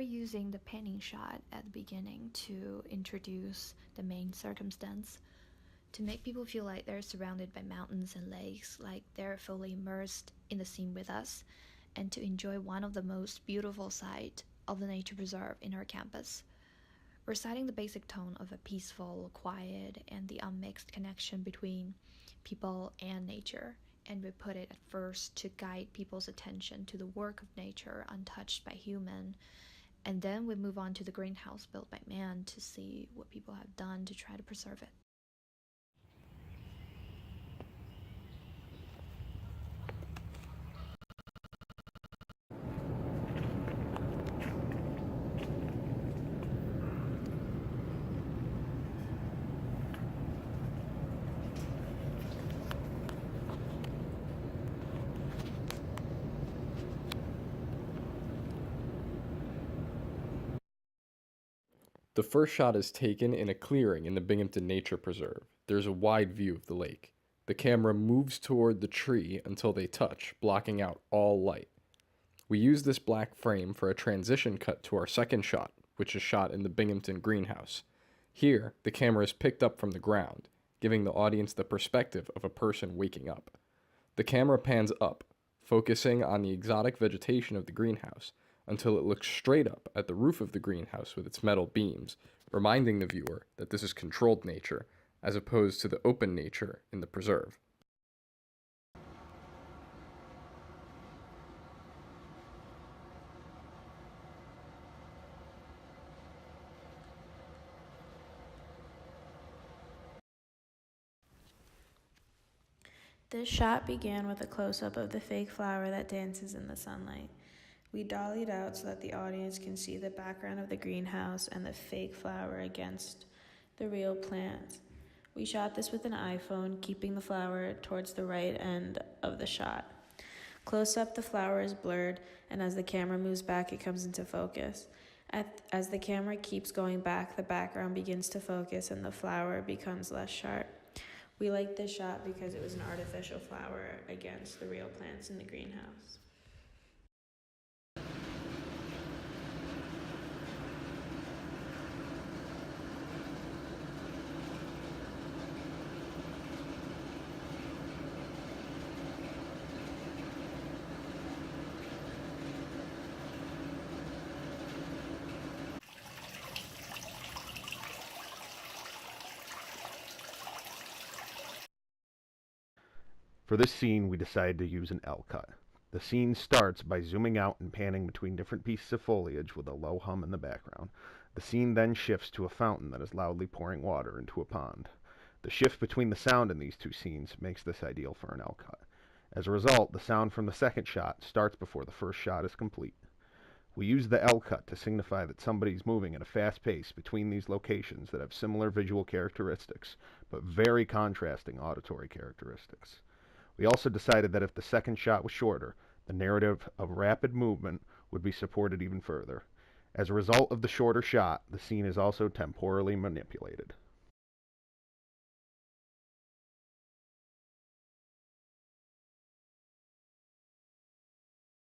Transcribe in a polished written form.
using the panning shot at the beginning to introduce the main circumstance, to make people feel like they're surrounded by mountains and lakes, like they're fully immersed in the scene with us, and to enjoy one of the most beautiful sights of the nature preserve in our campus. We're setting the basic tone of a peaceful, quiet, and the unmixed connection between people and nature, and we put it at first to guide people's attention to the work of nature untouched by human, and then we move on to the greenhouse built by man to see what people have done to try to preserve it. The first shot is taken in a clearing in the Binghamton Nature Preserve. There's a wide view of the lake. The camera moves toward the tree until they touch, blocking out all light. We use this black frame for a transition cut to our second shot, which is shot in the Binghamton greenhouse. Here, the camera is picked up from the ground, giving the audience the perspective of a person waking up. The camera pans up, focusing on the exotic vegetation of the greenhouse, until it looks straight up at the roof of the greenhouse with its metal beams, reminding the viewer that this is controlled nature, as opposed to the open nature in the preserve. This shot began with a close-up of the fake flower that dances in the sunlight. We dollied out so that the audience can see the background of the greenhouse and the fake flower against the real plant. We shot this with an iPhone, keeping the flower towards the right end of the shot. Close up, the flower is blurred, and as the camera moves back, it comes into focus. As the camera keeps going back, the background begins to focus and the flower becomes less sharp. We liked this shot because it was an artificial flower against the real plants in the greenhouse. For this scene, we decided to use an L cut. The scene starts by zooming out and panning between different pieces of foliage with a low hum in the background. The scene then shifts to a fountain that is loudly pouring water into a pond. The shift between the sound in these two scenes makes this ideal for an L cut. As a result, the sound from the second shot starts before the first shot is complete. We use the L cut to signify that somebody is moving at a fast pace between these locations that have similar visual characteristics, but very contrasting auditory characteristics. We also decided that if the second shot was shorter, the narrative of rapid movement would be supported even further. As a result of the shorter shot, the scene is also temporally manipulated.